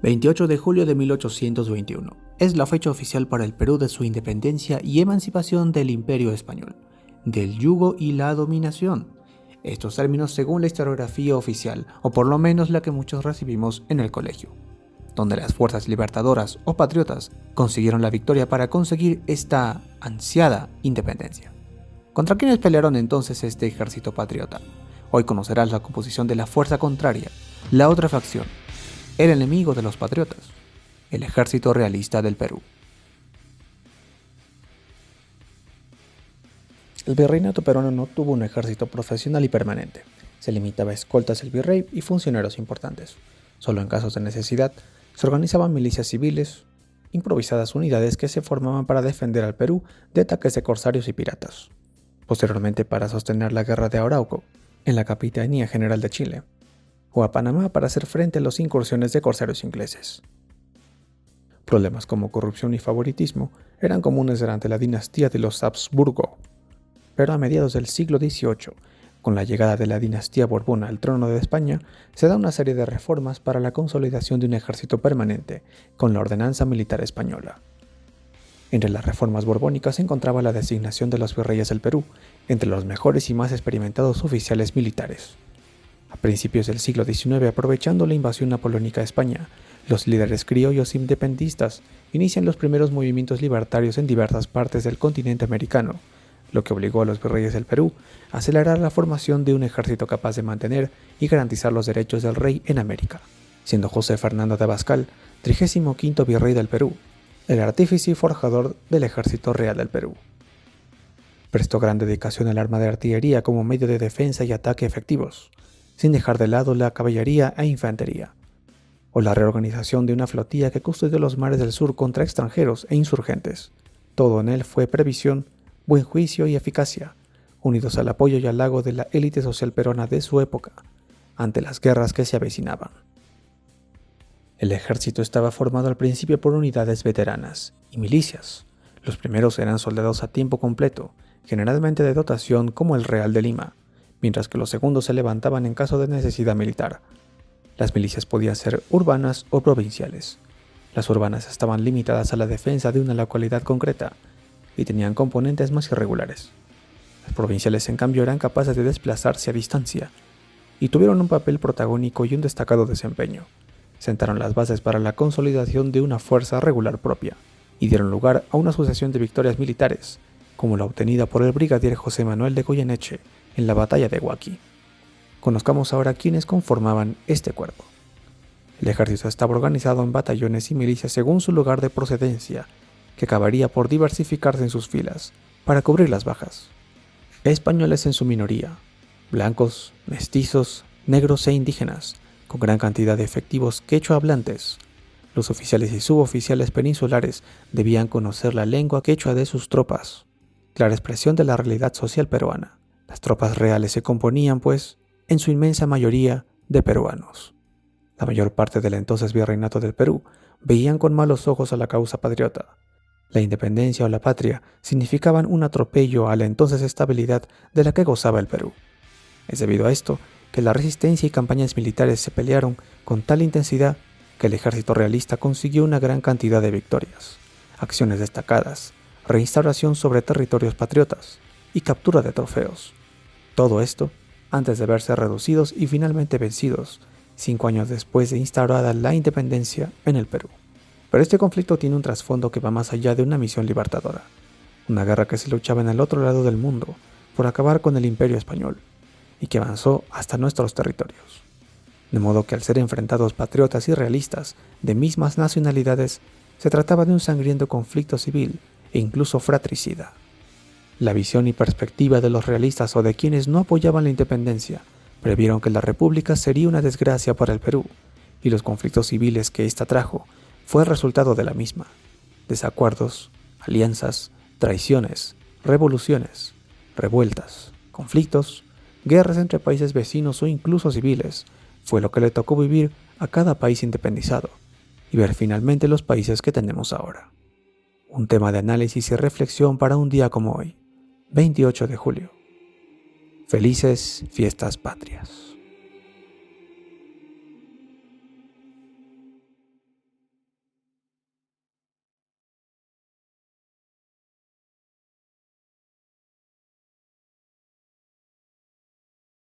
28 de julio de 1821 es la fecha oficial para el Perú de su independencia y emancipación del Imperio Español, del yugo y la dominación. Estos términos según la historiografía oficial, o por lo menos la que muchos recibimos en el colegio, donde las fuerzas libertadoras o patriotas consiguieron la victoria para conseguir esta ansiada independencia. ¿Contra quiénes pelearon entonces este ejército patriota? Hoy conocerás la composición de la fuerza contraria, la otra facción, el enemigo de los patriotas, el Ejército Realista del Perú. El virreinato peruano no tuvo un ejército profesional y permanente. Se limitaba a escoltas del virrey y funcionarios importantes. Solo en casos de necesidad se organizaban milicias civiles, improvisadas unidades que se formaban para defender al Perú de ataques de corsarios y piratas. Posteriormente para sostener la guerra de Arauco, en la Capitanía General de Chile, o a Panamá para hacer frente a las incursiones de corsarios ingleses. Problemas como corrupción y favoritismo eran comunes durante la dinastía de los Habsburgo, pero a mediados del siglo XVIII, con la llegada de la dinastía Borbón al trono de España, se da una serie de reformas para la consolidación de un ejército permanente con la ordenanza militar española. Entre las reformas borbónicas se encontraba la designación de los virreyes del Perú, entre los mejores y más experimentados oficiales militares. A principios del siglo XIX, aprovechando la invasión napoleónica a España, los líderes criollos independistas inician los primeros movimientos libertarios en diversas partes del continente americano, lo que obligó a los virreyes del Perú a acelerar la formación de un ejército capaz de mantener y garantizar los derechos del rey en América, siendo José Fernando de Abascal, 35º virrey del Perú, el artífice y forjador del Ejército Real del Perú. Prestó gran dedicación al arma de artillería como medio de defensa y ataque efectivos, sin dejar de lado la caballería e infantería, o la reorganización de una flotilla que custodió los mares del sur contra extranjeros e insurgentes. Todo en él fue previsión, buen juicio y eficacia, unidos al apoyo y al halago de la élite social peruana de su época, ante las guerras que se avecinaban. El ejército estaba formado al principio por unidades veteranas y milicias. Los primeros eran soldados a tiempo completo, generalmente de dotación como el Real de Lima, mientras que los segundos se levantaban en caso de necesidad militar. Las milicias podían ser urbanas o provinciales. Las urbanas estaban limitadas a la defensa de una localidad concreta y tenían componentes más irregulares. Las provinciales, en cambio, eran capaces de desplazarse a distancia y tuvieron un papel protagónico y un destacado desempeño. Sentaron las bases para la consolidación de una fuerza regular propia y dieron lugar a una sucesión de victorias militares, como la obtenida por el brigadier José Manuel de Goyeneche en la batalla de Huaqui. Conozcamos ahora quiénes conformaban este cuerpo. El ejército estaba organizado en batallones y milicias según su lugar de procedencia, que acabaría por diversificarse en sus filas para cubrir las bajas. Españoles en su minoría, blancos, mestizos, negros e indígenas, con gran cantidad de efectivos quechua hablantes. Los oficiales y suboficiales peninsulares debían conocer la lengua quechua de sus tropas, clara expresión de la realidad social peruana. Las tropas reales se componían, pues, en su inmensa mayoría de peruanos. La mayor parte del entonces virreinato del Perú veían con malos ojos a la causa patriota. La independencia o la patria significaban un atropello a la entonces estabilidad de la que gozaba el Perú. Es debido a esto que la resistencia y campañas militares se pelearon con tal intensidad que el ejército realista consiguió una gran cantidad de victorias, acciones destacadas, reinstauración sobre territorios patriotas y captura de trofeos. Todo esto antes de verse reducidos y finalmente vencidos, 5 años después de instaurada la independencia en el Perú. Pero este conflicto tiene un trasfondo que va más allá de una misión libertadora, una guerra que se luchaba en el otro lado del mundo por acabar con el Imperio Español y que avanzó hasta nuestros territorios. De modo que al ser enfrentados patriotas y realistas de mismas nacionalidades, se trataba de un sangriento conflicto civil e incluso fratricida. La visión y perspectiva de los realistas o de quienes no apoyaban la independencia previeron que la república sería una desgracia para el Perú, y los conflictos civiles que ésta trajo fue el resultado de la misma. Desacuerdos, alianzas, traiciones, revoluciones, revueltas, conflictos, guerras entre países vecinos o incluso civiles, fue lo que le tocó vivir a cada país independizado y ver finalmente los países que tenemos ahora. Un tema de análisis y reflexión para un día como hoy, 28 de julio. Felices fiestas patrias.